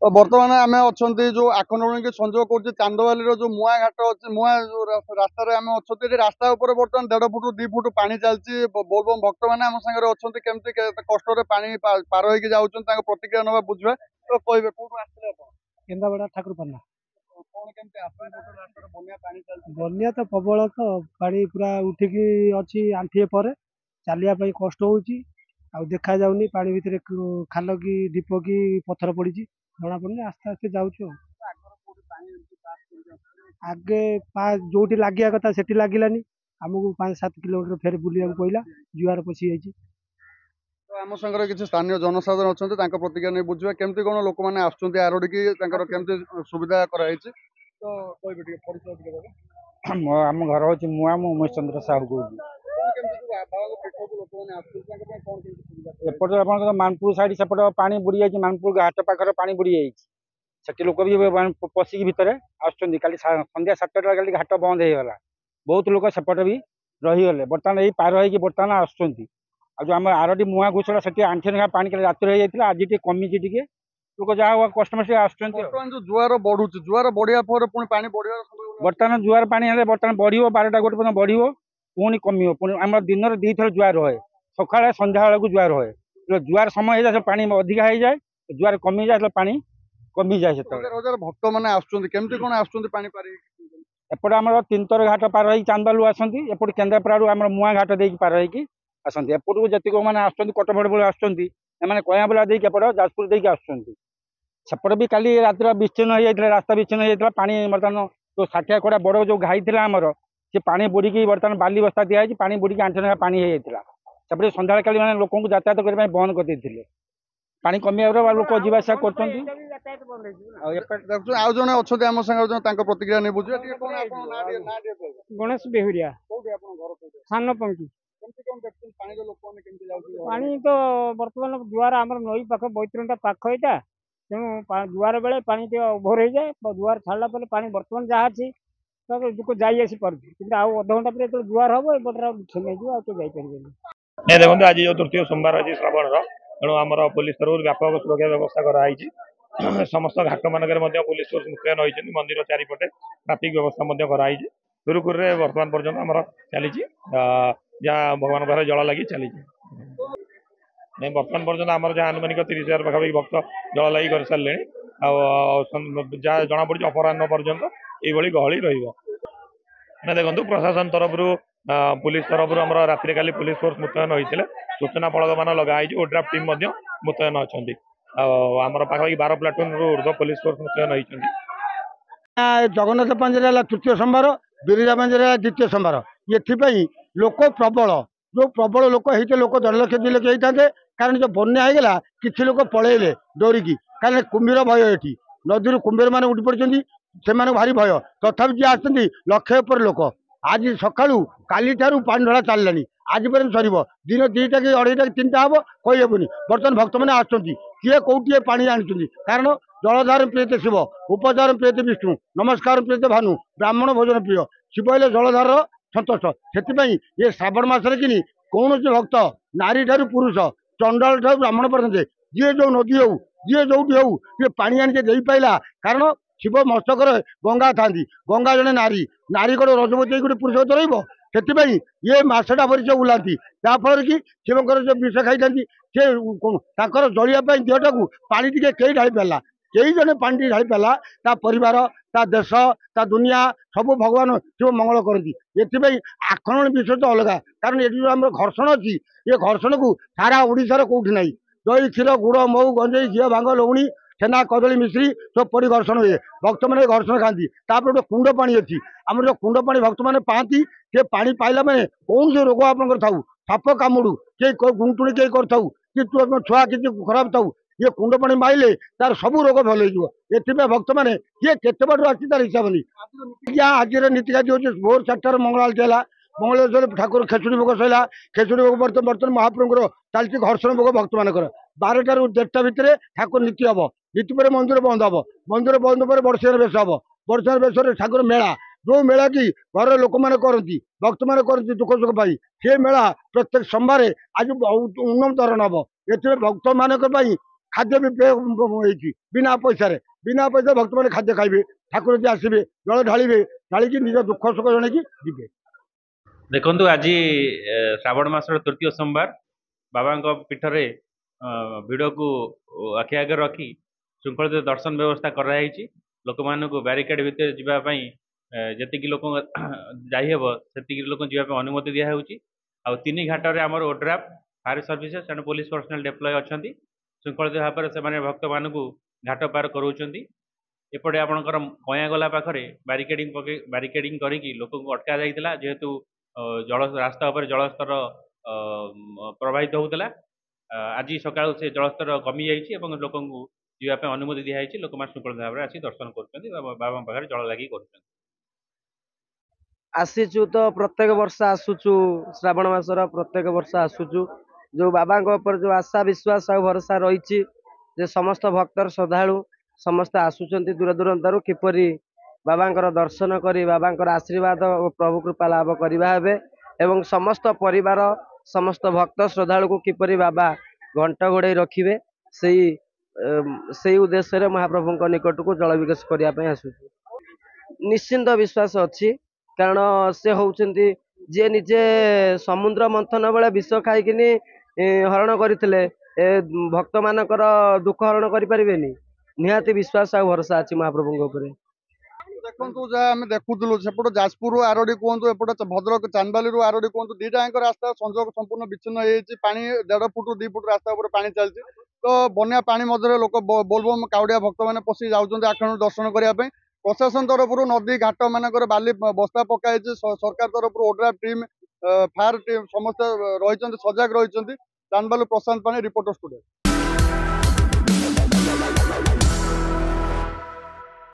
बर्तमान आम अच्छा जो आखंडवाणी के संजोग कर चांदवाली जो मुआ घाट अच्छे मुआ जो रास्तार आम अच्छा रास्ता बर्तमान 1.5 फुट 2 फुट पानी चलती बोलबम भक्त मैंने आम सागर अच्छा केमती कष्ट पानी पार होगी जाऊँच प्रतिक्रिया ना बुझे तो कहे कौटू आसते केन्द्रापड़ा ठाकुरपाना कौन केमती बन्या तो प्रबल तो पानी पूरा उठिकी अच्छी आंठिए पर चलिया कष्ट होउची आउ देखा जाउनी पानी भितर खाल की ढीप की पत्थर पड़ी जना पड़े आस्ते आस्ते जाऊँ आगे जो लगे कथा से लगिलानी आमको 5-7 किलोमीटर फेर बुलिया पड़ा जुआर पशि जाइए आम सागर किसी स्थानीय जनसाधारण अच्छा प्रतिक्रिया नहीं बुझे केमती कौन लोक मैंने आसुँच आरोडिकी केमती सुविधा कराई तो कहे परिचय आम घर हूँ मुआ मु उमेश चंद्र साहू कौन एपटे आप मानपुर साइड सेपट पानी बुड़ी जाइए मानपुर घाट पाखर पानी बुड़ी जाइए लोक भी पशिक भितर आसुँच काली संध्या 7टा काली घाट बंद होगा बहुत लोग सेपट भी रहीगले बर्तमान यही पार हो बर्तमान आसुँच जो आम आरडी मुआ घुषड़ा से आंठी ना पानी रात आज कमी टे लोक जहाँ कस्टमर आसुँच जुआर बढ़ू जुआर बढ़िया पुणी पानी बढ़िया बर्तमान जुआर पानी बर्तमान बढ़ 12टा 1 पर्यटन बढ़ पुणी कम पुणी आम दिन 2 थर जुआर रहे सका संध्या बेलू जुआर रहे जुआर समय हो जाए पानी अधिका हो जाए जुआर कमी जाए पानी कमी जाए भक्त मैंने आसुँच कौन आसुँच पानी पार एपटे आम 3 थर घाट पार हो चांदालू आसती एपटे केन्द्रापड़ा आम मुआ घाट देकी पार होगी आसती एपटू जी मैंने आसुँच कटपट बोले आसुँच कयाबला देकी एपट जाजपुर देकी आसुँच सेपट भी काली रात विच्छिन्न हो जाता रास्ता विच्छिन्न हो जाता पानी बर्तमान जो साठिया कड़ा बड़ जो घाई थी आमर से पानी बुड़ी बर्तमान बाली बस्ता दिखाई पानी बुड़ी आंठी ना पानी हो जाता सेपटे संध्या काली मैंने लोक यातायात करने बंद करते पानी कमी लोक जावास कर जन अच्छा आम सागर प्रतिक्रिया नहीं बुझे गणेश बेहुरिया सान पंक्ति पानी तो बर्तमान दुआर आम नई पाख 32टा पाख यहाँ तेणु जुआर बेले पानी ओभर हो जाए जुआर छाड़ा पर पानी बर्तमान जहाँ अच्छी लोक जासी पार्टी आउ अध घंटा पर जुआर हम एपटे जापर नहीं देखो आज जो तृतीय सोमवार आज श्रावण तेणु आम पुलिस तरफ व्यापक सुरक्षा व्यवस्था कराई समस्त घाट मानक पुलिस फोर्स मुतयन होती मंदिर चारिपटे ट्राफिक व्यवस्था कराई सुरुखुरु में बर्तमान पर्यटन आम चली जहाँ भगवान पाखे जल लगी चली नहीं बर्तमान पर्यटन आम जहाँ आनुमानिक 30,000 पाखापाखि भक्त जल लगी कर सारे जहाँ जना पड़ी अपराह पर्यटन ये गहली रही देखो प्रशासन तरफ पुलिस तरफ राति काली पुलिस फोर्स मुतयन होते सूचना फलक मान लगाई ओड्राफ टीम मुतयन अच्छा आमर पाखापाखि 12 प्लाटून ऊर्ध पुलिस फोर्स मुतयन होती जगन्नाथ पांजरा तृतीय सोमवार बिरजा पांजरा द्वितीय सोमवार ये लोक प्रबल जो प्रबल लोक होते लोक 1.5 लक्ष 2 लक्ष होते कारण जो बन्या होगा किसी लोक पलैले डोरिकी कारण कुंभीर भय ये नदी कुंभीर मैंने उठी पड़ी से भारी भय तथा जी आसती लक्षे पर लोक आज सका काली ठार पानी ढला चललानी आज पर सर दिन 2टा कि 2.5टा कि 3टा हम कहीहबनी बर्तमान भक्त मैंने आसुँच किए कौटे पानी आनी कारण जलधार प्रियते शिव उपचार प्रियते विष्णु नमस्कार प्रियते भानु ब्राह्मण भोजन प्रिय शिव हेल्ले जलधार सन्तोष से ये श्रावण मसरे कि कौन भक्त नारी ठार पुरुष चंडाल ठार ब्राह्मण पर्यंत जी जो नदी हो जी जो हो पानी आनी दे पाइला कारण शिव मस्तकर गंगा था गंगा जड़े नारी नारी गोटे रजवती गोटे पुरुष रही ये मसटा भरी से बुलाती जहाँफल कि शिवकर जो विष खाई से जलिया देहटा को पानी टे कई ढाई पारा कई जन पानी ढाई पारा ता परिवार ता देश ता दुनिया सब भगवान शिव मंगल करती ये आखरण विषय तो अलग कारण ये जो आम घर्षण अच्छी ये घर्षण को सारा ओडिशार कौटी ना दही क्षीर गुड़ मऊ गंजे घी भांग लवणी छेना कदली मिश्री सब पड़ी घर्षण हुए भक्त मैंने घर्षण खाती गोटे कुंड पा अच्छी आम जो कुंड पा भक्त मैंने पाती से पा पाइला मैंने कौन से रोग आप साप कामुड़ू कई गुंटुणी कई कर छुआ किसी खराब था ये कुंड पानी माइले तार सब रोग भल हो भक्त मैंने किए केते बाटू आसी तार हिसाब नहीं आज नीतिकाती हो भोर 4टार मंगल आलती है मंगल ठाकुर खेचुड़ी भोग सैला खेचुड़ी भोग बर्तमान महाप्रभुर चलती घर्षण भोग भक्त मान 12टार 1.5टा भितर ठाकुर नीति हम नीति पर मंदिर बंद हम मंदिर बंद पर वर्षार बेश हम वर्षार बेश ठाकुर मेला जो मेला की घर लोक मैंने करती भक्त मैंने करती दुख सुख पाई से मेला प्रत्येक सोमवार आज उन्नतरण हम ये भक्त मान ଖାଦ୍ୟ ବି ହେଇଛି ବିନା ପଇସାରେ ଭକ୍ତମାନେ ଖାଦ୍ୟ ଖାଇବେ ଠାକୁରଜୀ ଆସିବେ ଜଳ ଢାଳିବେ ଢାଳିକି ନିଜ ଦୁଃଖ ସୁଖ ଜଣେଇକି ଯିବେ। ଦେଖନ୍ତୁ ଆଜି ଶ୍ରାବଣ ମାସର ତୃତୀୟ ସୋମବାର ବାବାଙ୍କ ପୀଠରେ ଭିଡ଼କୁ ଆଖି ଆଗରେ ରଖି ଶୃଙ୍ଖଳିତ ଦର୍ଶନ ବ୍ୟବସ୍ଥା କରାଯାଇଛି। ଲୋକମାନଙ୍କୁ ବ୍ୟାରିକେଡ୍ ଭିତରେ ଯିବା ପାଇଁ ଯେତିକି ଲୋକ ଯାଇହେବ ସେତିକି ଲୋକ ଯିବା ପାଇଁ ଅନୁମତି ଦିଆହେଉଛି। ଆଉ 3 ଘାଟରେ ଆମର ODRAF fire services and police personnel deploy ଅଛନ୍ତି। ଶୃଙ୍ଖଳିତ ଭାବରେ ସେମାନେ ଭକ୍ତମାନଙ୍କୁ ଘାଟ ପାର କରାଉଛନ୍ତି। ଏପଟେ ଆପଣଙ୍କର କୟାଁଗଲା ପାଖରେ ବ୍ୟାରିକେଡିଂ କରିକି ଲୋକଙ୍କୁ ଅଟକା ଯାଇଥିଲା, ଯେହେତୁ ରାସ୍ତା ଉପରେ ଜଳସ୍ତର ପ୍ରବାହିତ ହେଉଥିଲା। ଆଜି ସକାଳୁ ସେ ଜଳସ୍ତର କମିଯାଇଛି ଏବଂ ଲୋକଙ୍କୁ ଯିବା ପାଇଁ ଅନୁମତି ଦିଆଯାଇଛି। ଲୋକମାନେ ଶୃଙ୍ଖଳିତ ଭାବରେ ଆସି ଦର୍ଶନ କରୁଛନ୍ତି, ବାବାଙ୍କ ପାଖରେ ଜଳ ଲାଗି କରୁଛନ୍ତି। ଆସିଛୁ ତ ପ୍ରତ୍ୟେକ ବର୍ଷ ଆସୁଛୁ, ଶ୍ରାବଣ ମାସର ପ୍ରତ୍ୟେକ ବର୍ଷ ଆସୁଛୁ। ଯୋଉ ବାବାଙ୍କ ଉପରେ ଯୋଉ ଆଶା ବିଶ୍ୱାସ ଆଉ ଭରସା ରହିଛି ଯେ ସମସ୍ତ ଭକ୍ତର ଶ୍ରଦ୍ଧାଳୁ ସମସ୍ତେ ଆସୁଛନ୍ତି ଦୂର ଦୂରାନ୍ତରୁ କିପରି ବାବାଙ୍କର ଦର୍ଶନ କରି ବାବାଙ୍କର ଆଶୀର୍ବାଦ ଓ ପ୍ରଭୁ କୃପା ଲାଭ କରିବା ହେବେ ଏବଂ ସମସ୍ତ ପରିବାର ସମସ୍ତ ଭକ୍ତ ଶ୍ରଦ୍ଧାଳୁକୁ କିପରି ବାବା ଘଣ୍ଟ ଘୋଡ଼େଇ ରଖିବେ ସେଇ ଉଦ୍ଦେଶ୍ୟରେ ମହାପ୍ରଭୁଙ୍କ ନିକଟକୁ ଜଳ ବିକାଶ କରିବା ପାଇଁ ଆସୁଛୁ। ନିଶ୍ଚିନ୍ତ ବିଶ୍ୱାସ ଅଛି, କାରଣ ସେ ହଉଛନ୍ତି ଯିଏ ନିଜେ ସମୁଦ୍ର ମନ୍ଥନ ବେଳେ ବିଷ ଖାଇକିନି ହରଣ କରିଥିଲେ, ଭକ୍ତମାନଙ୍କର ଦୁଃଖ ହରଣ କରିପାରିବେନି। ନିହାତି ବିଶ୍ୱାସ ଆଉ ଭରସା ଅଛି ମହାପ୍ରଭୁଙ୍କ ଉପରେ। ଦେଖନ୍ତୁ ଯାହା ଆମେ ଦେଖୁଥିଲୁ ସେପଟ ଯାଜପୁରରୁ ଆରଡି କୁହନ୍ତୁ, ଏପଟେ ଭଦ୍ରକ ଚାନ୍ଦବାଲିରୁ ଆରଡି କୁହନ୍ତୁ, ଦିଟାଙ୍କ ରାସ୍ତା ସଂଯୋଗ ସମ୍ପୂର୍ଣ୍ଣ ବିଚ୍ଛିନ୍ନ ହେଇଯାଇଛି। ପାଣି 1.5 ଫୁଟ 2 ଫୁଟ ରାସ୍ତା ଉପରେ ପାଣି ଚାଲିଛି। ତ ବନ୍ୟା ପାଣି ମଧ୍ୟରେ ଲୋକ ବୋଲବମ୍ କାଉଡିଆ ଭକ୍ତମାନେ ପଶି ଯାଉଛନ୍ତି ଆଖଣ୍ଡ ଦର୍ଶନ କରିବା ପାଇଁ। ପ୍ରଶାସନ ତରଫରୁ ନଦୀ ଘାଟ ମାନଙ୍କରେ ବାଲି ବସ୍ତା ପକା ହେଇଛି। ସରକାର ତରଫରୁ ଓଡ୍ରାଫ୍ ଟିମ୍ ଫାୟାର ଟିମ୍ ସମସ୍ତେ ରହିଛନ୍ତି, ସଜାଗ ରହିଛନ୍ତି। ଚାନ୍ଦବାଲି ପ୍ରଶାନ୍ତ ପାଣି, ରିପୋର୍ଟର ଷ୍ଟୁଡିଓ।